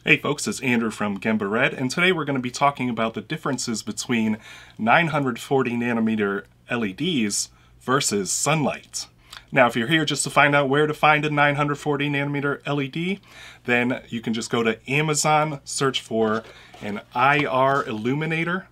Hey folks, it's Andrew from Gemba Red, and today we're going to be talking about the differences between 940 nanometer LEDs versus sunlight. Now, if you're here just to find out where to find a 940 nanometer LED, then you can just go to Amazon, search for an IR illuminator,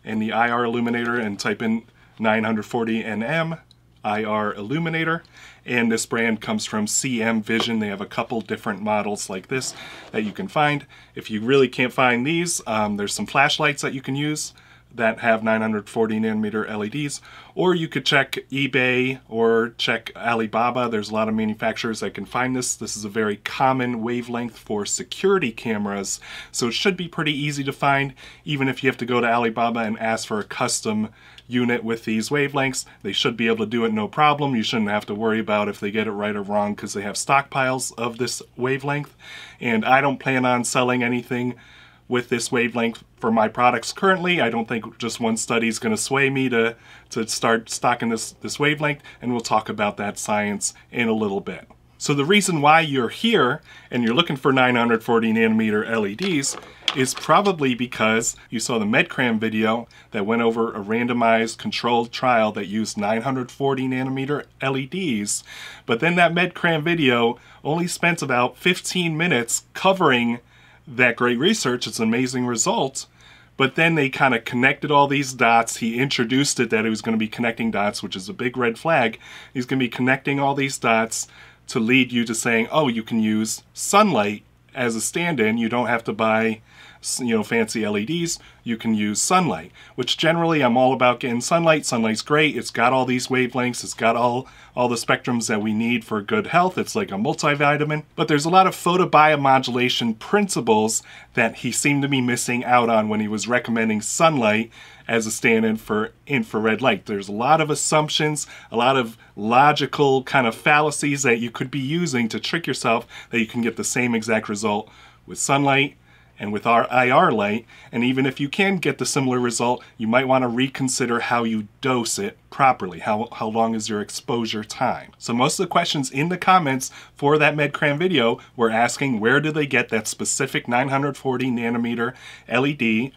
and the IR illuminator, and type in 940 NM IR illuminator, and this brand comes from CM Vision. They have a couple different models like this that you can find. If you really can't find these, there's some flashlights that you can use that have 940 nanometer LEDs, or you could check eBay or check Alibaba. There's a lot of manufacturers that can find this. This is a very common wavelength for security cameras, so it should be pretty easy to find. Even if you have to go to Alibaba and ask for a custom unit with these wavelengths, they should be able to do it no problem. You shouldn't have to worry about if they get it right or wrong, because they have stockpiles of this wavelength, and I don't plan on selling anything with this wavelength for my products currently. I don't think just one study is going to sway me to start stocking this wavelength, and we'll talk about that science in a little bit. So the reason why you're here and you're looking for 940 nanometer LEDs is probably because you saw the MedCram video that went over a randomized controlled trial that used 940 nanometer LEDs, but then that MedCram video only spent about 15 minutes covering that great research. It's an amazing result, but then they kind of connected all these dots. He introduced it that it was going to be connecting dots, which is a big red flag. He's going to be connecting all these dots to lead you to saying, oh, you can use sunlight as a stand-in. You don't have to buy, fancy LEDs. You can use sunlight, which generally I'm all about getting sunlight. Sunlight's great. It's got all these wavelengths. It's got all the spectrums that we need for good health. It's like a multivitamin. But there's a lot of photobiomodulation principles that he seemed to be missing out on when he was recommending sunlight as a stand-in for infrared light. There's a lot of assumptions, a lot of logical kind of fallacies that you could be using to trick yourself that you can get the same exact result with sunlight and with our IR light. And even if you can get the similar result, you might want to reconsider how you dose it properly. How long is your exposure time? So most of the questions in the comments for that MedCram video were asking, where do they get that specific 940 nanometer LED?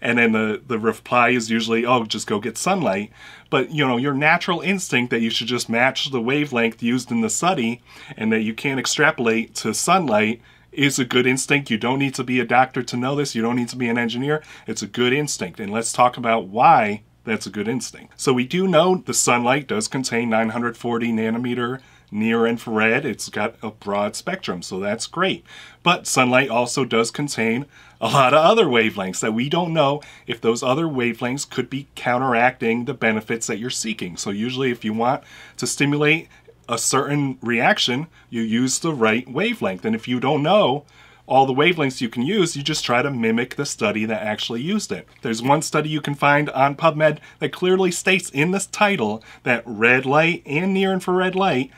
And then the reply is usually, oh, just go get sunlight. But your natural instinct that you should just match the wavelength used in the study and that you can't extrapolate to sunlight is a good instinct. You don't need to be a doctor to know this. You don't need to be an engineer. It's a good instinct. And let's talk about why that's a good instinct. So we do know the sunlight does contain 940 nanometer near infrared. It's got a broad spectrum, so that's great. But sunlight also does contain a lot of other wavelengths that we don't know if those other wavelengths could be counteracting the benefits that you're seeking. So usually if you want to stimulate a certain reaction, you use the right wavelength. And if you don't know all the wavelengths you can use, you just try to mimic the study that actually used it. There's one study you can find on PubMed that clearly states in this title that red light and near-infrared light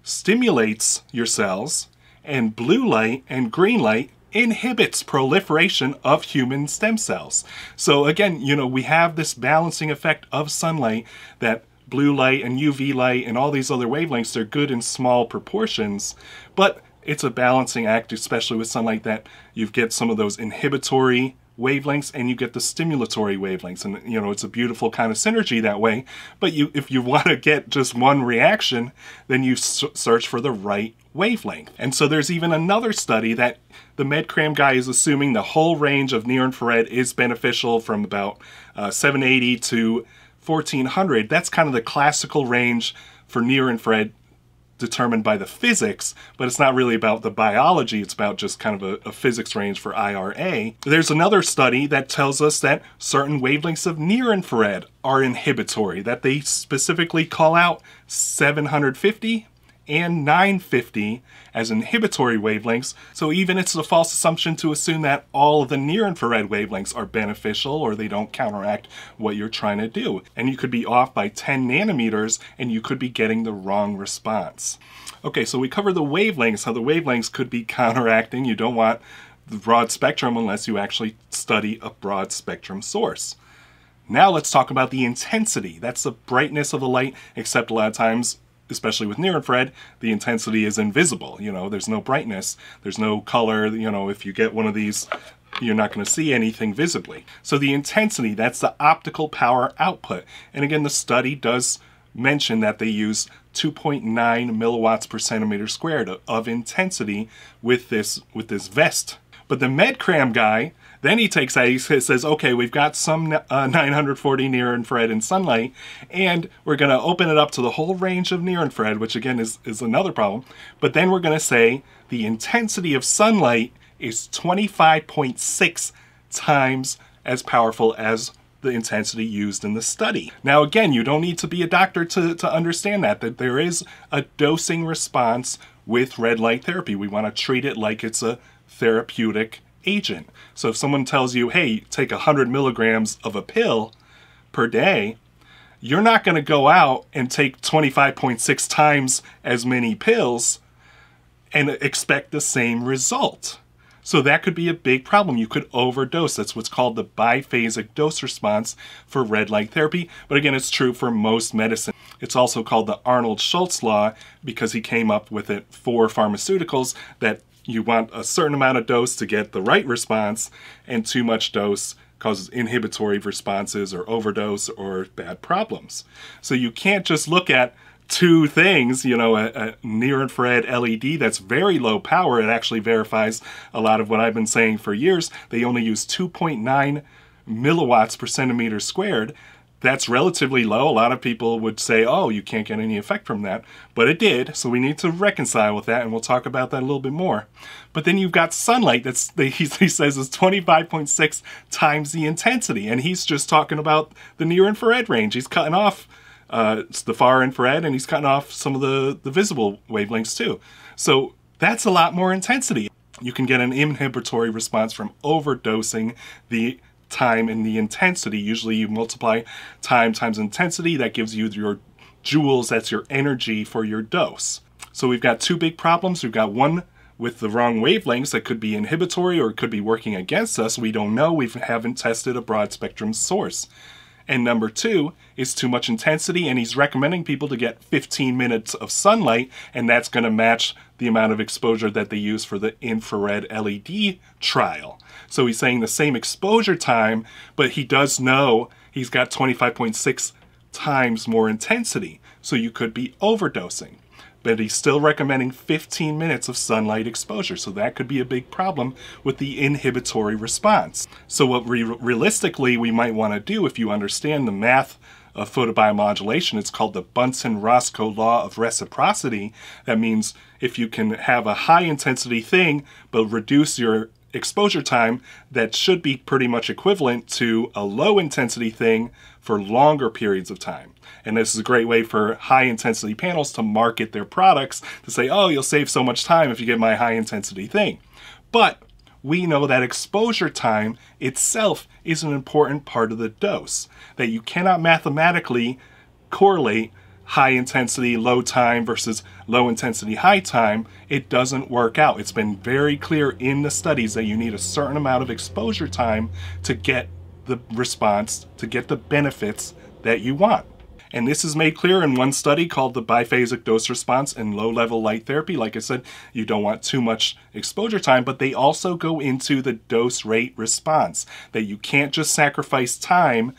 stimulates your cells, and blue light and green light inhibits proliferation of human stem cells. So again, we have this balancing effect of sunlight, that blue light and UV light and all these other wavelengths, they're good in small proportions, but it's a balancing act, especially with sunlight, that you get some of those inhibitory wavelengths and you get the stimulatory wavelengths, and it's a beautiful kind of synergy that way. But if you want to get just one reaction, then you search for the right wavelength. And so there's even another study that the MedCram guy is assuming the whole range of near infrared is beneficial from about 780 to 1400. That's kind of the classical range for near infrared determined by the physics, but it's not really about the biology. It's about just kind of a physics range for IRA. There's another study that tells us that certain wavelengths of near infrared are inhibitory, that they specifically call out 750 and 950 as inhibitory wavelengths. So even it's a false assumption to assume that all of the near-infrared wavelengths are beneficial or they don't counteract what you're trying to do. And you could be off by 10 nanometers and you could be getting the wrong response. Okay, so we covered the wavelengths, how the wavelengths could be counteracting. You don't want the broad spectrum unless you actually study a broad spectrum source. Now let's talk about the intensity. That's the brightness of the light, except a lot of times especially with near infrared, the intensity is invisible. You know, there's no brightness, there's no color. You know, if you get one of these, you're not going to see anything visibly. So the intensity, that's the optical power output. And again, the study does mention that they use 2.9 milliwatts per centimeter squared of intensity with this vest. But the MedCram guy, then he takes that, he says, okay, we've got some 940 near infrared in sunlight, and we're going to open it up to the whole range of near infrared, which again is another problem. But then we're going to say the intensity of sunlight is 25.6 times as powerful as the intensity used in the study. Now again, you don't need to be a doctor to understand that there is a dosing response with red light therapy. We want to treat it like it's a therapeutic agent. So if someone tells you, hey, take 100 milligrams of a pill per day, you're not going to go out and take 25.6 times as many pills and expect the same result. So that could be a big problem. You could overdose. That's what's called the biphasic dose response for red light therapy. But again, it's true for most medicine. It's also called the Arnold-Schultz law because he came up with it for pharmaceuticals, that you want a certain amount of dose to get the right response, and too much dose causes inhibitory responses or overdose or bad problems. So you can't just look at two things, you know, a near-infrared LED that's very low power. It actually verifies a lot of what I've been saying for years. They only use 2.9 milliwatts per centimeter squared. That's relatively low. A lot of people would say, oh, you can't get any effect from that. But it did, so we need to reconcile with that, and we'll talk about that a little bit more. But then you've got sunlight he says is 25.6 times the intensity, and he's just talking about the near-infrared range. He's cutting off the far infrared, and he's cutting off some of the visible wavelengths too. So that's a lot more intensity. You can get an inhibitory response from overdosing the time and the intensity. Usually you multiply time times intensity. That gives you your joules. That's your energy for your dose. So we've got two big problems. We've got one with the wrong wavelengths that could be inhibitory or it could be working against us. We don't know. We haven't tested a broad spectrum source. And number two is too much intensity, and he's recommending people to get 15 minutes of sunlight, and that's going to match the amount of exposure that they use for the infrared LED trial. So he's saying the same exposure time, but he does know he's got 25.6 times more intensity, so you could be overdosing. But he's still recommending 15 minutes of sunlight exposure, so that could be a big problem with the inhibitory response. So what realistically we might want to do, if you understand the math of photobiomodulation, it's called the Bunsen-Roscoe law of reciprocity. That means if you can have a high intensity thing but reduce your exposure time, that should be pretty much equivalent to a low intensity thing for longer periods of time. And this is a great way for high intensity panels to market their products, to say, oh, you'll save so much time if you get my high intensity thing. But we know that exposure time itself is an important part of the dose, that you cannot mathematically correlate high intensity, low time versus low intensity, high time. It doesn't work out. It's been very clear in the studies that you need a certain amount of exposure time to get the response, to get the benefits that you want. And this is made clear in one study called the biphasic dose response in low-level light therapy. Like I said, you don't want too much exposure time, but they also go into the dose rate response, that you can't just sacrifice time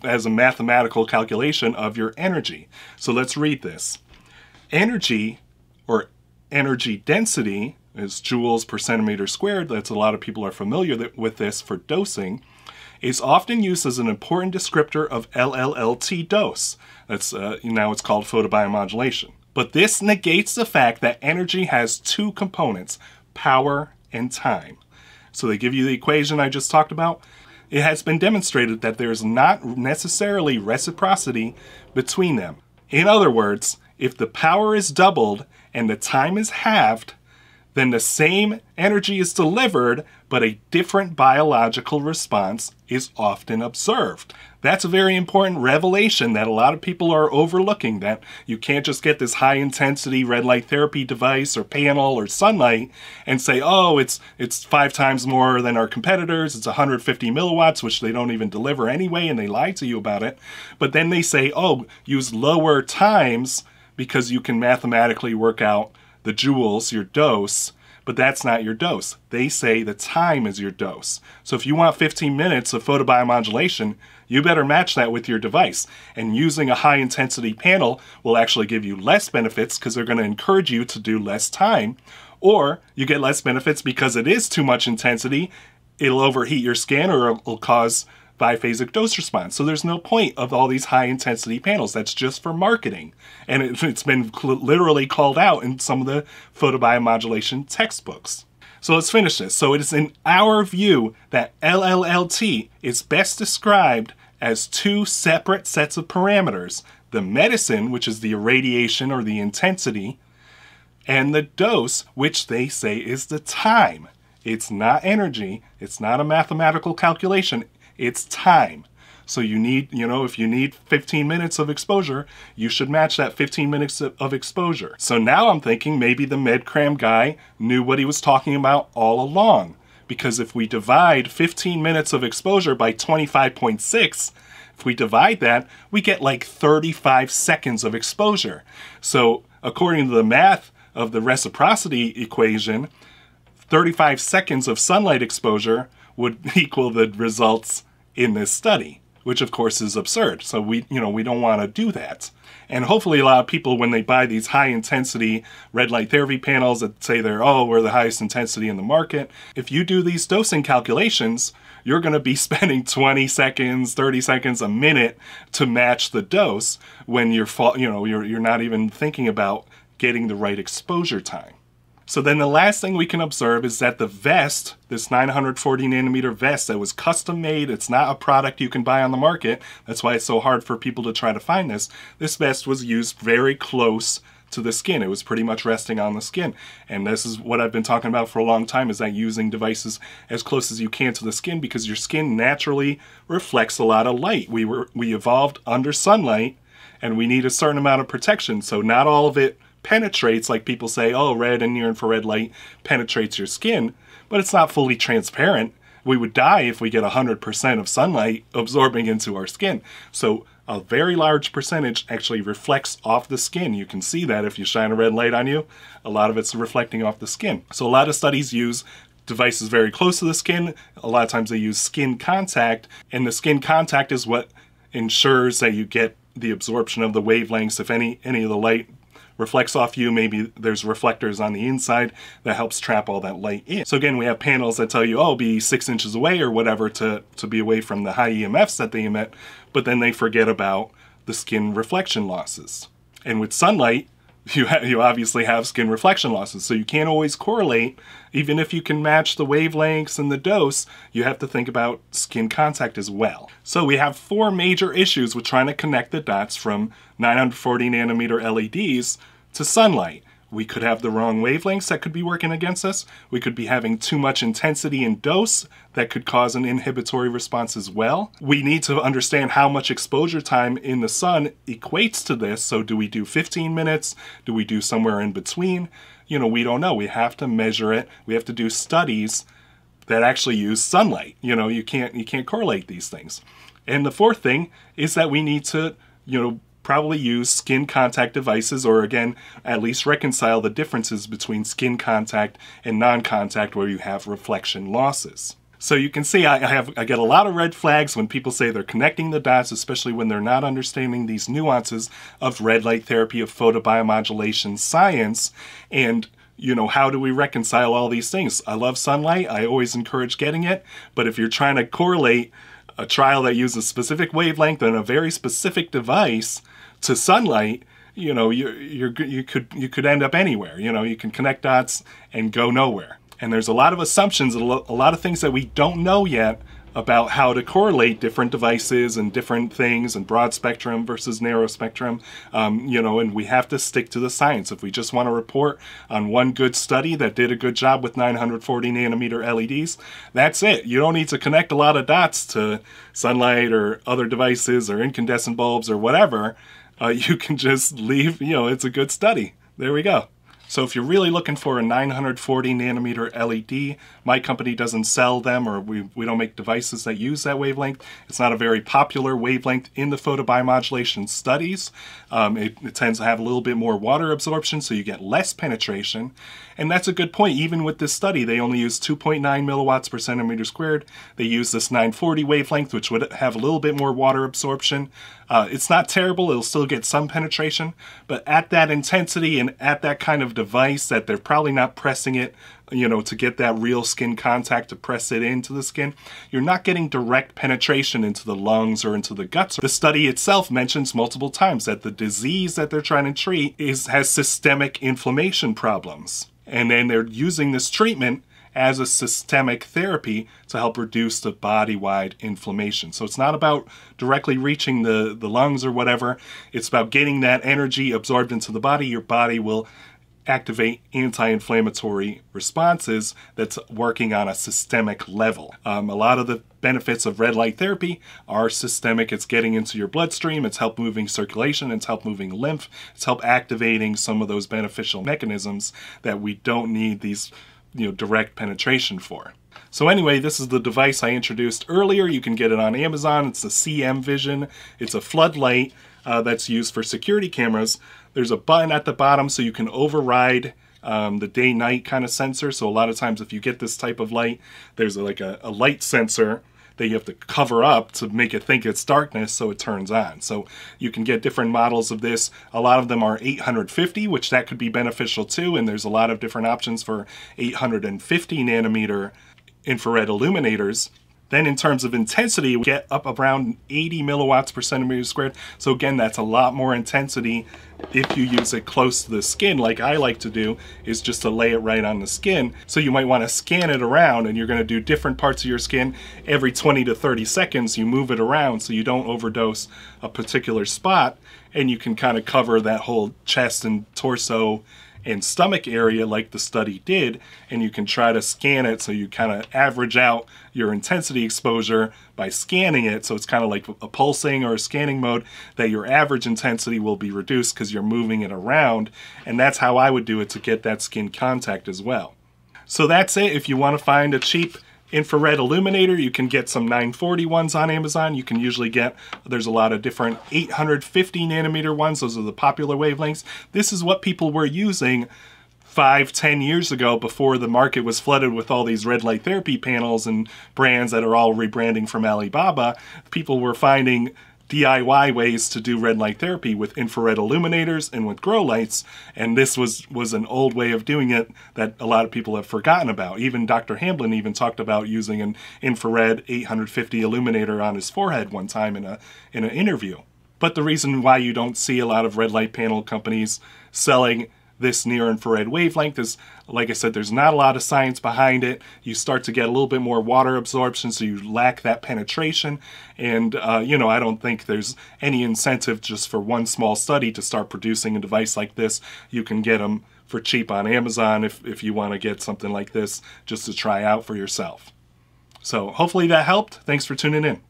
as a mathematical calculation of your energy. So let's read this. Energy, or energy density, is joules per centimeter squared. That's a lot of people are familiar with this for dosing. Is often used as an important descriptor of LLLT dose. That's now it's called photobiomodulation. But this negates the fact that energy has two components, power and time. So they give you the equation I just talked about. It has been demonstrated that there's not necessarily reciprocity between them. In other words, if the power is doubled and the time is halved, then the same energy is delivered, but a different biological response is often observed. That's a very important revelation that a lot of people are overlooking, that you can't just get this high intensity red light therapy device or panel or sunlight and say, oh, it's 5 times more than our competitors, it's 150 milliwatts, which they don't even deliver anyway, and they lie to you about it. But then they say, oh, use lower times because you can mathematically work out the joules, your dose, but that's not your dose. They say the time is your dose. So if you want 15 minutes of photobiomodulation, you better match that with your device. And using a high intensity panel will actually give you less benefits because they're going to encourage you to do less time, or you get less benefits because it is too much intensity. It'll overheat your skin or it'll cause biphasic dose response. So there's no point of all these high intensity panels. That's just for marketing. And it's been literally called out in some of the photobiomodulation textbooks. So let's finish this. So it is in our view that LLLT is best described as two separate sets of parameters. The medicine, which is the irradiation or the intensity, and the dose, which they say is the time. It's not energy. It's not a mathematical calculation. It's time. So you need, if you need 15 minutes of exposure, you should match that 15 minutes of exposure. So now I'm thinking maybe the MedCram guy knew what he was talking about all along. Because if we divide 15 minutes of exposure by 25.6, if we divide that, we get like 35 seconds of exposure. So according to the math of the reciprocity equation, 35 seconds of sunlight exposure would equal the results in this study, which of course is absurd. So we don't want to do that. And hopefully a lot of people, when they buy these high intensity red light therapy panels that say we're the highest intensity in the market, if you do these dosing calculations, you're going to be spending 20 seconds, 30 seconds, a minute to match the dose when you're not even thinking about getting the right exposure time. So then the last thing we can observe is that the vest, this 940 nanometer vest that was custom made, it's not a product you can buy on the market. That's why it's so hard for people to try to find this. This vest was used very close to the skin. It was pretty much resting on the skin. And this is what I've been talking about for a long time, is that using devices as close as you can to the skin, because your skin naturally reflects a lot of light. We evolved under sunlight, and we need a certain amount of protection. So not all of it penetrates, like people say, oh, red and near infrared light penetrates your skin, but it's not fully transparent. We would die if we get 100% of sunlight absorbing into our skin. So a very large percentage actually reflects off the skin. You can see that if you shine a red light on you, a lot of it's reflecting off the skin. So a lot of studies use devices very close to the skin. A lot of times they use skin contact, and the skin contact is what ensures that you get the absorption of the wavelengths. If any of the light reflects off you, maybe there's reflectors on the inside that helps trap all that light in. So again, we have panels that tell you, oh, be 6 inches away or whatever to be away from the high EMFs that they emit, but then they forget about the skin reflection losses. And with sunlight, you obviously have skin reflection losses, so you can't always correlate. Even if you can match the wavelengths and the dose, you have to think about skin contact as well. So we have 4 major issues with trying to connect the dots from 940 nanometer LEDs to sunlight. We could have the wrong wavelengths that could be working against us. We could be having too much intensity and dose that could cause an inhibitory response as well. We need to understand how much exposure time in the sun equates to this. So do we do 15 minutes? Do we do somewhere in between? We don't know. We have to measure it. We have to do studies that actually use sunlight. You can't correlate these things. And the 4th thing is that we need to, probably use skin contact devices, or again, at least reconcile the differences between skin contact and non-contact where you have reflection losses. So you can see I get a lot of red flags when people say they're connecting the dots, especially when they're not understanding these nuances of red light therapy, of photobiomodulation science, and how do we reconcile all these things? I love sunlight. I always encourage getting it, but if you're trying to correlate a trial that uses a specific wavelength and a very specific device to sunlight, you could end up anywhere. You can connect dots and go nowhere. And there's a lot of assumptions, a lot of things that we don't know yet about how to correlate different devices and different things, and broad spectrum versus narrow spectrum, and we have to stick to the science. If we just want to report on one good study that did a good job with 940 nanometer LEDs, that's it. You don't need to connect a lot of dots to sunlight or other devices or incandescent bulbs or whatever. You can just leave, it's a good study. There we go. So if you're really looking for a 940 nanometer LED, my company doesn't sell them, or we don't make devices that use that wavelength. It's not a very popular wavelength in the photobiomodulation studies. It tends to have a little bit more water absorption, so you get less penetration. And that's a good point. Even with this study, they only use 2.9 milliwatts per centimeter squared. They use this 940 wavelength, which would have a little bit more water absorption. It's not terrible. It'll still get some penetration. But at that intensity and at that kind of device that they're probably not pressing it, you know, to get that real skin contact to press it into the skin, you're not getting direct penetration into the lungs or into the guts. The study itself mentions multiple times that the disease that they're trying to treat has systemic inflammation problems. And then they're using this treatment as a systemic therapy to help reduce the body-wide inflammation. So it's not about directly reaching the lungs or whatever. It's about getting that energy absorbed into the body. Your body will activate anti-inflammatory responses that's working on a systemic level. A lot of the benefits of red light therapy are systemic. It's getting into your bloodstream, it's help moving circulation, it's help moving lymph, it's help activating some of those beneficial mechanisms that we don't need these, you know, direct penetration for. So anyway, this is the device I introduced earlier. You can get it on Amazon. It's the CM Vision. It's a floodlight that's used for security cameras. There's a button at the bottom so you can override the day-night kind of sensor. So a lot of times if you get this type of light, there's like a light sensor that you have to cover up to make it think it's darkness so it turns on. So you can get different models of this. A lot of them are 850, which that could be beneficial too, and there's a lot of different options for 850 nanometer infrared illuminators. Then in terms of intensity, we get up around 80 milliwatts per centimeter squared. So again, that's a lot more intensity if you use it close to the skin, like I like to do, is just to lay it right on the skin. So you might want to scan it around, and you're going to do different parts of your skin. Every 20 to 30 seconds, you move it around so you don't overdose a particular spot, and you can kind of cover that whole chest and torso and stomach area like the study did, and you can try to scan it so you kind of average out your intensity exposure by scanning it, so it's kind of like a pulsing or a scanning mode, that your average intensity will be reduced because you're moving it around. And that's how I would do it to get that skin contact as well. So that's it. If you want to find a cheap infrared illuminator, you can get some 940 ones on Amazon. You can usually get, there's a lot of different 850 nanometer ones. Those are the popular wavelengths. This is what people were using 5-10 years ago, before the market was flooded with all these red light therapy panels and brands that are all rebranding from Alibaba. People were finding DIY ways to do red light therapy with infrared illuminators and with grow lights, and this was an old way of doing it that a lot of people have forgotten about. Even Dr. Hamblin even talked about using an infrared 850 illuminator on his forehead one time in an interview. But the reason why you don't see a lot of red light panel companies selling this near infrared wavelength is, like I said, there's not a lot of science behind it. You start to get a little bit more water absorption, so you lack that penetration. And, you know, I don't think there's any incentive just for one small study to start producing a device like this. You can get them for cheap on Amazon if you want to get something like this just to try out for yourself. So hopefully that helped. Thanks for tuning in.